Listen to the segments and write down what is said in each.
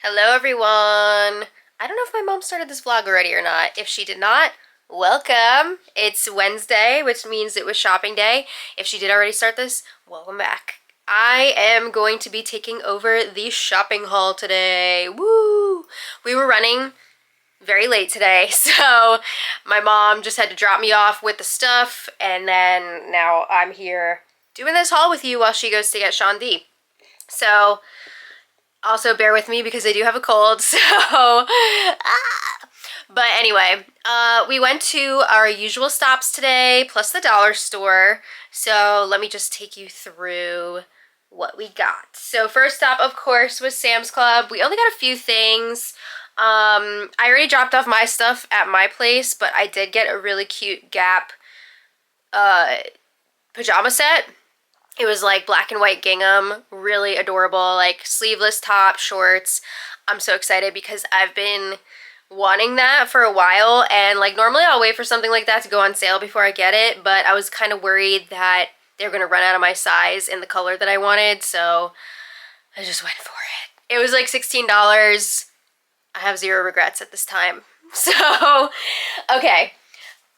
Hello everyone! I don't know if my mom started this vlog already or not. If she did not, welcome! It's Wednesday, which means it was shopping day. If she did already start this, welcome back. I am going to be taking over the shopping haul today. Woo! We were running very late today, so my mom just had to drop me off with the stuff, and then now I'm here doing this haul with you while she goes to get Sean D. So also, bear with me because I do have a cold, so... But anyway, we went to our usual stops today, plus the dollar store. So let me just take you through what we got. So first stop, of course, was Sam's Club. We only got a few things. I already dropped off my stuff at my place, but I did get a really cute Gap pajama set. It was like black and white gingham, really adorable, like sleeveless top, shorts. I'm so excited because I've been wanting that for a while, and like normally I'll wait for something like that to go on sale before I get it, but I was kind of worried that they were going to run out of my size in the color that I wanted, so I just went for it. It was like $16. I have zero regrets at this time. So, okay,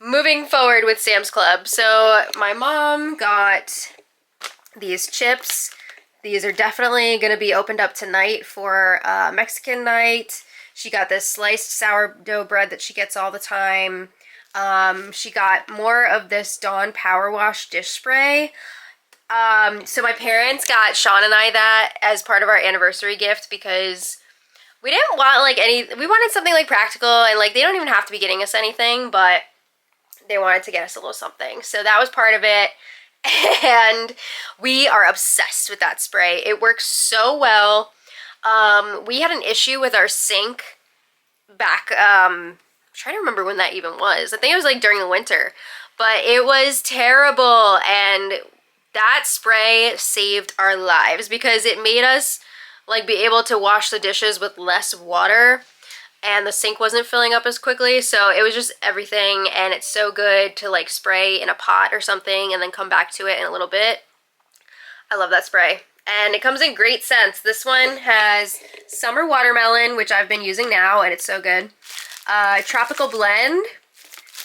moving forward with Sam's Club. So my mom got these chips. These are definitely going to be opened up tonight for Mexican night. She got this sliced sourdough bread that she gets all the time. She got more of this Dawn Power Wash dish spray. So my parents got Sean and I that as part of our anniversary gift because we didn't want like we wanted something like practical, and like they don't even have to be getting us anything, but they wanted to get us a little something. So that was part of it. And we are obsessed with that spray. It works so well. We had an issue with our sink back, I'm trying to remember when that even was. I think it was like during the winter, but it was terrible, and that spray saved our lives because it made us like be able to wash the dishes with less water, and the sink wasn't filling up as quickly, so it was just everything, and it's so good to like spray in a pot or something and then come back to it in a little bit. I love that spray, and it comes in great scents. This one has Summer Watermelon, which I've been using now, and it's so good, Tropical Blend,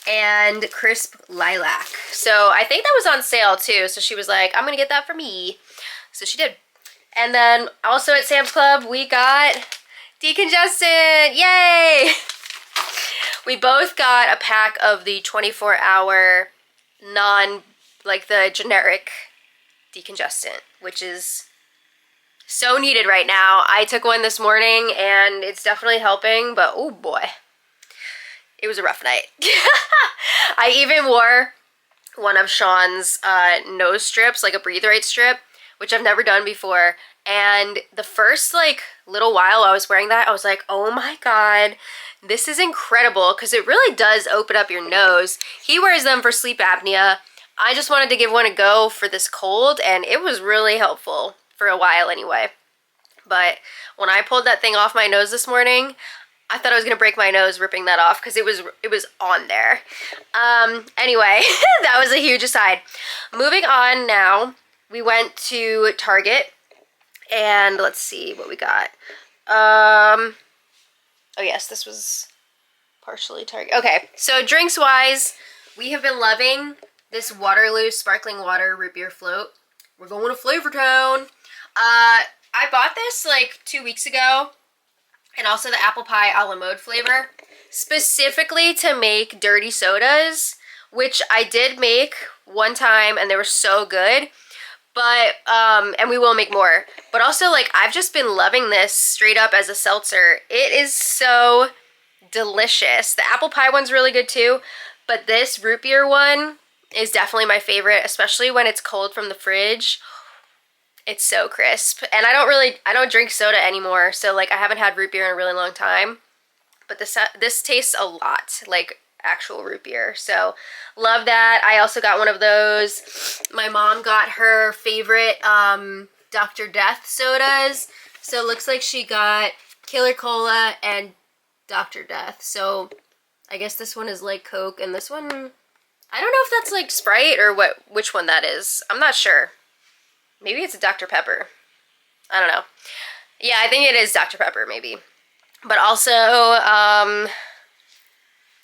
and Crisp Lilac. So I think that was on sale too, so she was like, I'm gonna get that for me. So she did. And then also at Sam's Club, we got decongestant, yay! We both got a pack of the 24-hour like the generic decongestant, which is so needed right now. I took one this morning and it's definitely helping, but oh boy, it was a rough night. I even wore one of Sean's nose strips, like a breathe right strip, which I've never done before. And the first like little while I was wearing that, I was like, oh my god, this is incredible, because it really does open up your nose. He wears them for sleep apnea. I just wanted to give one a go for this cold, and it was really helpful for a while anyway. But when I pulled that thing off my nose this morning, I thought I was gonna break my nose ripping that off because it was on there. Anyway, that was a huge aside. Moving on now, we went to Target. And let's see what we got. Oh yes, this was partially Target. Okay, so drinks wise, we have been loving this Waterloo sparkling water root beer float. We're going to Flavor Town. I bought this like 2 weeks ago, and also the apple pie a la mode flavor, specifically to make dirty sodas, which I did make one time and they were so good. But, and we will make more. But also, like, I've just been loving this straight up as a seltzer. It is so delicious. The apple pie one's really good too, but this root beer one is definitely my favorite, especially when it's cold from the fridge. It's so crisp. And I don't drink soda anymore, so, like, I haven't had root beer in a really long time. But this tastes a lot like actual root beer, so love that. I also got one of those. My mom got her favorite Dr. Death sodas, so it looks like she got Killer Cola and Dr. Death. So I guess this one is like Coke, and this one, I don't know if that's like Sprite or which one that is. I'm not sure. Maybe it's a Dr. Pepper. I don't know. Yeah, I think it is Dr. Pepper, maybe. But also,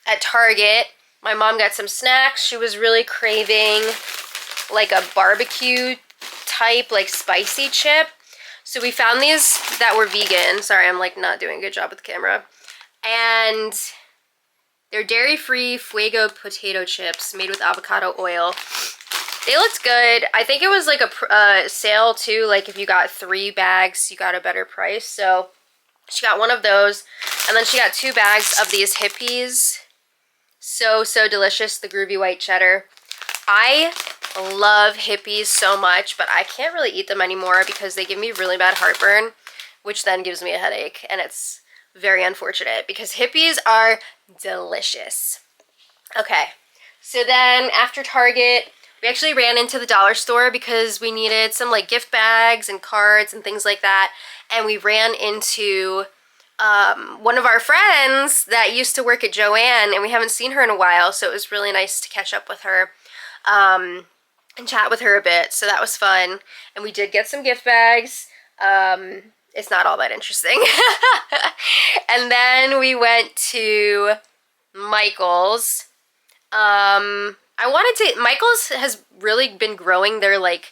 at Target, my mom got some snacks. She was really craving like a barbecue type, like spicy chip. So we found these that were vegan. Sorry, I'm like not doing a good job with the camera. And they're dairy-free Fuego potato chips made with avocado oil. They looked good. I think it was like a sale too. Like if you got 3 bags, you got a better price. So she got one of those. And then she got 2 bags of these Hippies. So delicious, the groovy white cheddar. I love Hippies so much, but I can't really eat them anymore because they give me really bad heartburn, which then gives me a headache, and it's very unfortunate because Hippies are delicious. Okay, so then after Target, we actually ran into the dollar store because we needed some like gift bags and cards and things like that, and we ran into one of our friends that used to work at Joann, and we haven't seen her in a while, so it was really nice to catch up with her and chat with her a bit, so that was fun. And we did get some gift bags. It's not all that interesting. And then we went to Michael's. Michael's has really been growing their like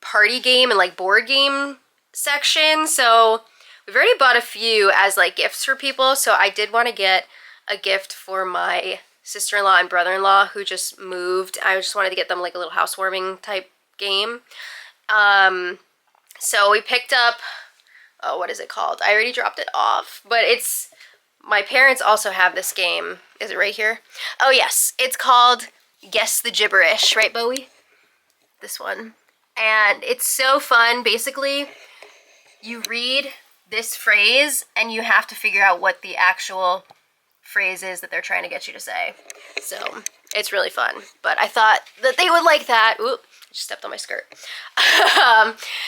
party game and like board game section, so we've already bought a few as like gifts for people. So I did want to get a gift for my sister-in-law and brother-in-law who just moved. I just wanted to get them like a little housewarming type game. So we picked up, oh, what is it called? I already dropped it off, but it's, my parents also have this game. Is it right here? Oh yes, it's called Guess the Gibberish, right Bowie? This one. And it's so fun. Basically, you read this phrase and you have to figure out what the actual phrase is that they're trying to get you to say. So it's really fun, but I thought that they would like that. Oop, I just stepped on my skirt.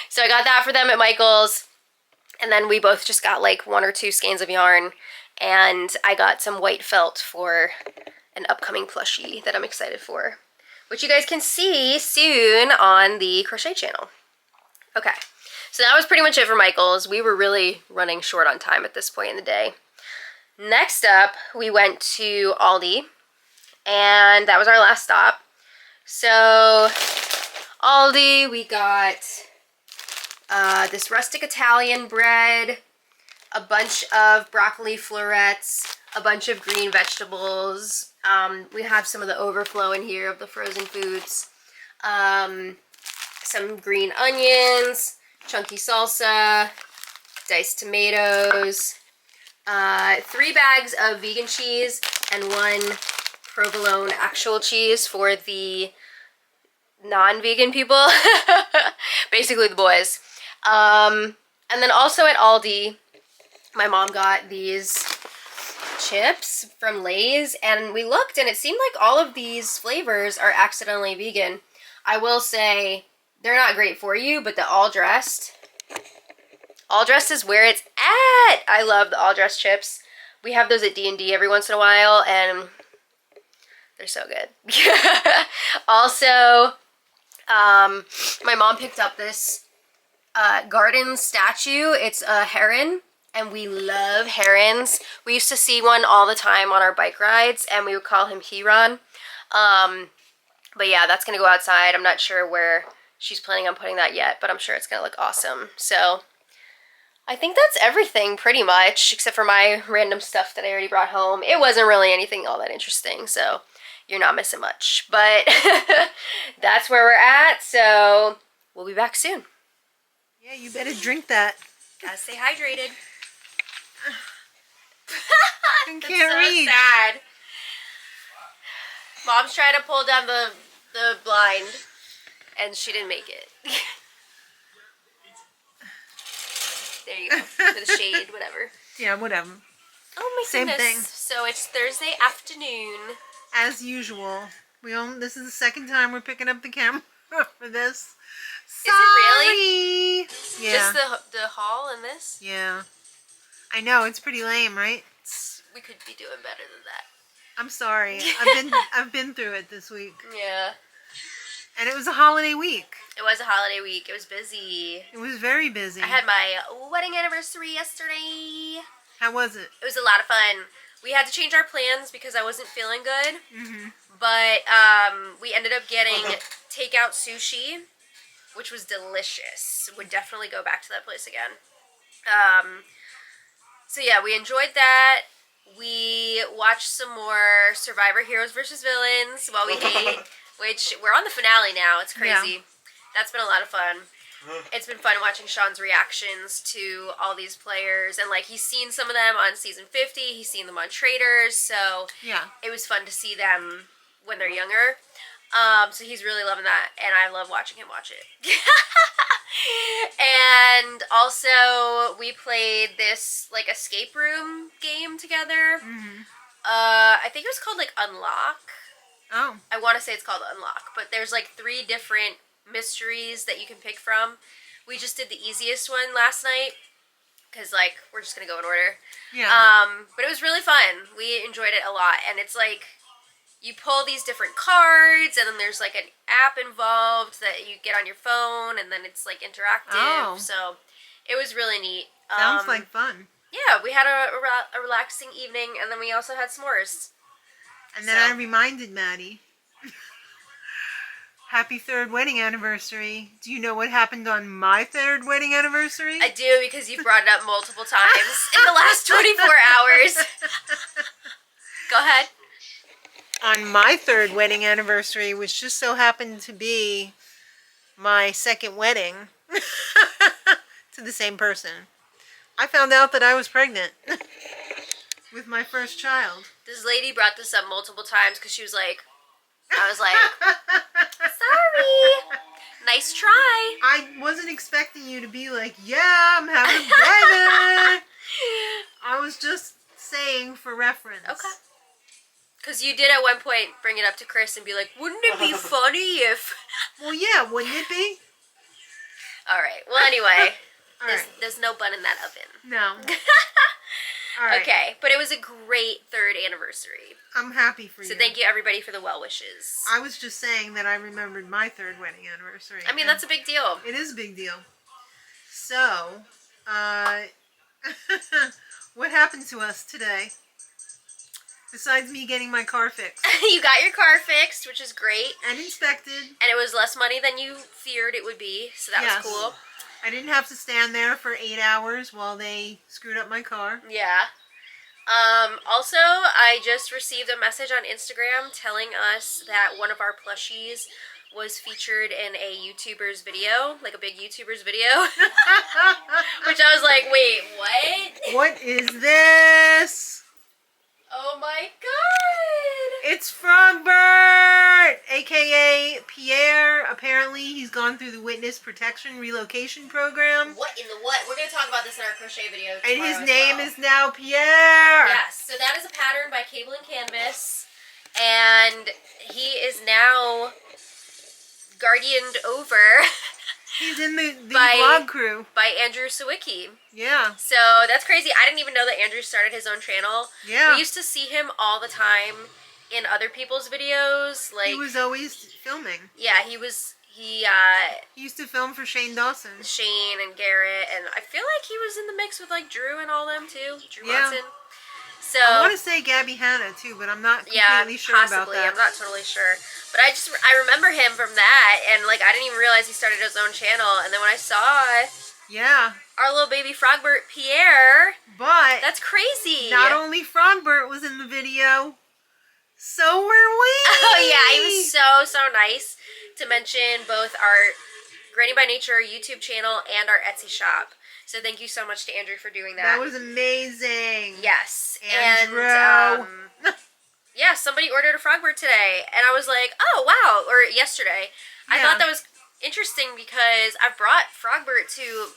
So I got that for them at Michael's, and then we both just got like 1 or 2 skeins of yarn, and I got some white felt for an upcoming plushie that I'm excited for, which you guys can see soon on the crochet channel. Okay, so that was pretty much it for Michael's. We were really running short on time at this point in the day. Next up, we went to Aldi, and that was our last stop. So, Aldi, we got this rustic Italian bread, a bunch of broccoli florets, a bunch of green vegetables. We have some of the overflow in here of the frozen foods. Some green onions, chunky salsa, diced tomatoes, 3 bags of vegan cheese, and 1 provolone actual cheese for the non-vegan people. Basically the boys. And then also at Aldi, my mom got these chips from Lay's, and we looked and it seemed like all of these flavors are accidentally vegan. I will say they're not great for you, but the all dressed is where it's at. I love the all dressed chips. We have those at D&D every once in a while, and they're so good. Also, my mom picked up this garden statue. It's a heron, and we love herons. We used to see one all the time on our bike rides, and we would call him Heron. But yeah, that's gonna go outside. I'm not sure where she's planning on putting that yet, but I'm sure it's gonna look awesome. So I think that's everything pretty much, except for my random stuff that I already brought home. It wasn't really anything all that interesting, so you're not missing much. But that's where we're at, so we'll be back soon. Yeah, you better drink that. Gotta stay hydrated. I can't read. Sad. Mom's trying to pull down the blind, and she didn't make it. There you go. For the shade, whatever. Yeah, whatever. Oh my Same goodness. thing. So it's Thursday afternoon. As usual. This is the second time we're picking up the camera for this. Sorry. Is it really? Yeah. Just the haul and this? Yeah. I know, it's pretty lame, right? We could be doing better than that. I'm sorry. I've been through it this week. Yeah. And it was a holiday week. It was a holiday week. It was busy. It was very busy. I had my wedding anniversary yesterday. How was it? It was a lot of fun. We had to change our plans because I wasn't feeling good. Mm-hmm. But we ended up getting takeout sushi, which was delicious. Would definitely go back to that place again. So yeah, we enjoyed that. We watched some more Survivor Heroes versus Villains while we ate, which we're on the finale now. It's crazy. Yeah. That's been a lot of fun. It's been fun watching Sean's reactions to all these players, and like he's seen some of them on season 50. He's seen them on Traders, so Yeah. it was fun to see them when they're younger. So he's really loving that, and I love watching him watch it. And also, we played this like escape room game together. Mm-hmm. I think it was called like Unlock. Oh. I want to say it's called Unlock, but there's like 3 different mysteries that you can pick from. We just did the easiest one last night because like we're just gonna go in order. Yeah. But it was really fun. We enjoyed it a lot, and it's like you pull these different cards, and then there's like an app involved that you get on your phone, and then it's like interactive. Oh. So it was really neat. Sounds like fun. Yeah, we had a relaxing evening, and then we also had s'mores. And then I reminded Maddie, happy 3rd wedding anniversary. Do you know what happened on my 3rd wedding anniversary? I do, because you've brought it up multiple times in the last 24 hours. Go ahead. On my 3rd wedding anniversary, which just so happened to be my 2nd wedding to the same person, I found out that I was pregnant with my first child. This lady brought this up multiple times because she was like, I was like, sorry, nice try. I wasn't expecting you to be like, yeah, I'm having a baby. I was just saying for reference. Okay. Because you did at one point bring it up to Chris and be like, wouldn't it be funny if... Well, yeah, wouldn't it be? All right. Well, anyway, All right. there's no bun in that oven. No. All right. Okay, but it was a great 3rd anniversary. I'm happy for you. So thank you, everybody, for the well wishes. I was just saying that I remembered my 3rd wedding anniversary. I mean, that's a big deal. It is a big deal. So, what happened to us today? Besides me getting my car fixed. You got your car fixed, which is great. And inspected. And it was less money than you feared it would be, so that was cool. I didn't have to stand there for 8 hours while they screwed up my car. Yeah. Also, I just received a message on Instagram telling us that one of our plushies was featured in a YouTuber's video, like a big YouTuber's video. Which I was like, wait, what? What is this? Oh my god! It's Frogbert, aka Pierre. Apparently, he's gone through the Witness Protection Relocation Program. What in the what? We're going to talk about this in our crochet video And tomorrow his as name well. is now Pierre. Yes, so that is a pattern by Cable and Canvas. And he is now guardianed over He's in the by vlog crew. By Andrew Sawicki. Yeah. So that's crazy. I didn't even know that Andrew started his own channel. Yeah. We used to see him all the time in other people's videos. Like, He was always filming. yeah, he was. He used to film for Shane Dawson. Shane and Garrett, and I feel like he was in the mix with like Drew and all them too. Drew Yeah. Watson. So I want to say Gabby Hanna too, but I'm not completely sure about that. I'm not totally sure. But I remember him from that, and like I didn't even realize he started his own channel. And then when I saw Yeah. our little baby Frogbert Pierre, But that's crazy. not only Frogbert was in the video, so were we. Oh yeah, he was so nice to mention both our Granny by Nature YouTube channel and our Etsy shop. So thank you so much to Andrew for doing that. That was amazing. Yes. Andrew. And yeah, somebody ordered a Frogbird today, and I was like, oh wow, or yesterday. I Yeah. thought that was interesting because I've brought Frogbird to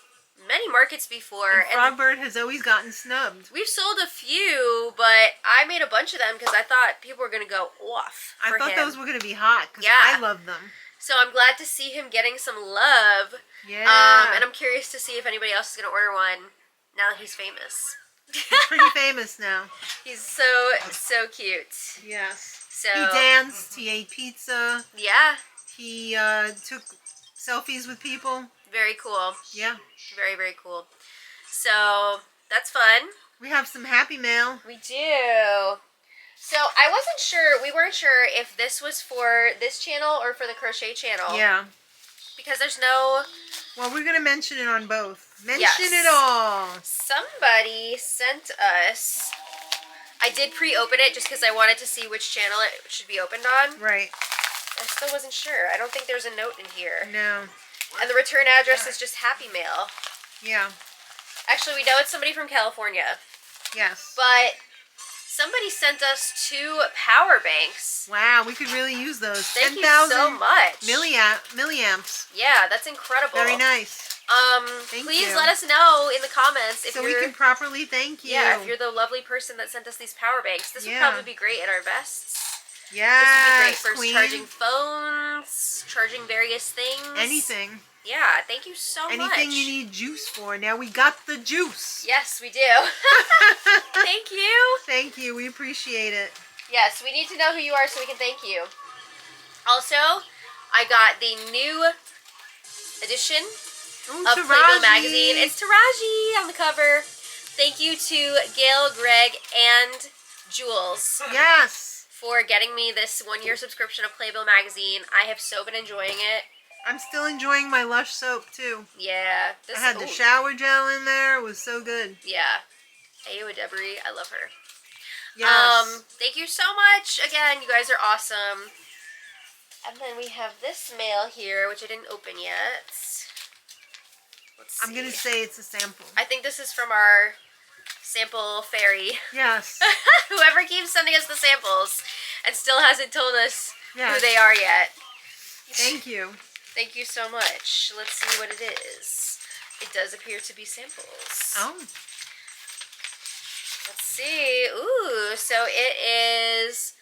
many markets before, And Frogbird has always gotten snubbed. we've sold a few, but I made a bunch of them because I thought people were going to go off I for thought him. those were going to be hot because Yeah. I love them. So I'm glad to see him getting some love. Yeah. And I'm curious to see if anybody else is going to order one now that he's famous. He's pretty famous now. He's so cute. Yes. So He danced. He ate pizza. yeah. He took selfies with people. Very cool. Yeah. Very, very cool. So that's fun. We have some happy mail. We do. So I wasn't sure, we weren't sure if this was for this channel or for the crochet channel. Yeah. Because there's no... Well, we're going to mention it on both. Mention Yes. it all. Somebody sent us... I did pre-open it just because I wanted to see which channel it should be opened on. Right. I still wasn't sure. I don't think there's a note in here. No. And the return address is just Happy Mail. Yeah. Actually, we know it's somebody from California. Yes. But somebody sent us 2 power banks. Wow, we could really use those. Thank you so much. Milliamps. Yeah, that's incredible. Very nice. Please let us know in the comments if so you're... we can properly thank you. Yeah, if you're the lovely person that sent us these power banks. This would probably be great in our vests. Yeah. This would be great for charging phones, charging various things. Anything. Yeah, thank you so much. Anything you need juice for. Now we got the juice. Yes, we do. Thank you. Thank you. We appreciate it. Yes, we need to know who you are so we can thank you. Also, I got the new edition of Playbill magazine. It's Taraji on the cover. Thank you to Gail, Greg, and Jules. Yes. For getting me this 1-year subscription of Playbill magazine. I have so been enjoying it. I'm still enjoying my Lush soap too. Yeah. I had the shower gel in there. It was so good. Yeah. Ayo Debris, I love her. Yes. Thank you so much. Again, you guys are awesome. And then we have this mail here, which I didn't open yet. Let's see. I'm going to say it's a sample. I think this is from our sample fairy. Yes. Whoever keeps sending us the samples and still hasn't told us yes. who they are yet. Thank you. Thank you so much. Let's see what it is. It does appear to be samples. Oh. Let's see. Ooh, so it is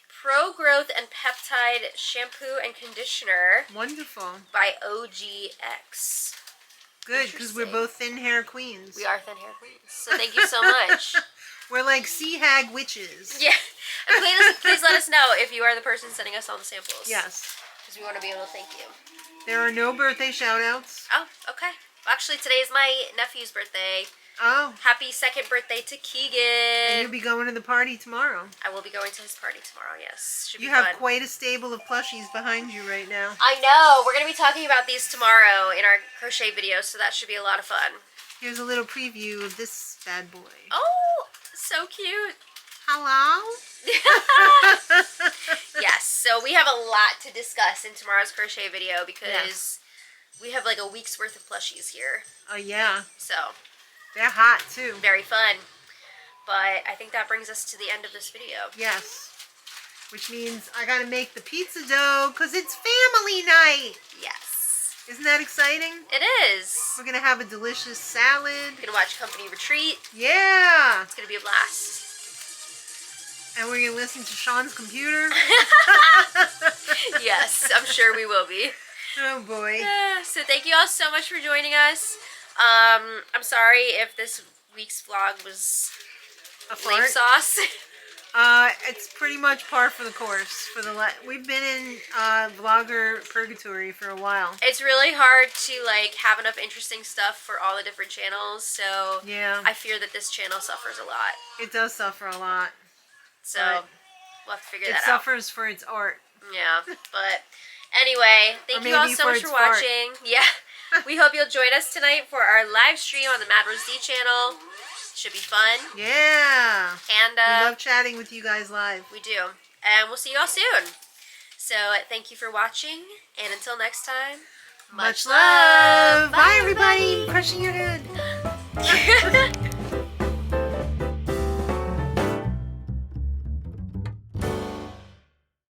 Pro Growth and Peptide Shampoo and Conditioner. Wonderful. By OGX. Good, because we're both thin hair queens. We are thin hair queens. So thank you so much. We're like sea hag witches. Yeah. And please let us know if you are the person sending us all the samples. Yes. Because we want to be able to thank you. There are no birthday shout-outs. Oh, okay. Actually, today is my nephew's birthday. Oh. Happy 2nd birthday to Keegan. And you'll be going to the party tomorrow. I will be going to his party tomorrow, yes. Should be fun. You have fun. quite a stable of plushies behind you right now. I know. We're going to be talking about these tomorrow in our crochet video, so that should be a lot of fun. Here's a little preview of this bad boy. Oh, so cute. Hello? Yes, so we have a lot to discuss in tomorrow's crochet video because we have like a week's worth of plushies here. Oh, yeah. So. They're hot, too. Very fun. But I think that brings us to the end of this video. Yes. Which means I gotta make the pizza dough because it's family night. Yes. Isn't that exciting? It is. We're gonna have a delicious salad. We're gonna watch Company Retreat. Yeah. It's gonna be a blast. And we're gonna listen to Sean's computer. Yes, I'm sure we will be. Oh boy. So thank you all so much for joining us. I'm sorry if this week's vlog was a lame sauce. It's pretty much par for the course. We've been in vlogger purgatory for a while. It's really hard to like have enough interesting stuff for all the different channels. So yeah, I fear that this channel suffers a lot. It does suffer a lot. So we'll have to figure that out. It suffers for its art. Yeah, but anyway, thank you all so much for watching. Yeah, we hope you'll join us tonight for our live stream on the Mad Rose D channel. Should be fun. Yeah. And we love chatting with you guys live. We do. And we'll see you all soon. So thank you for watching. And until next time, much love. Bye everybody. Crushing your head.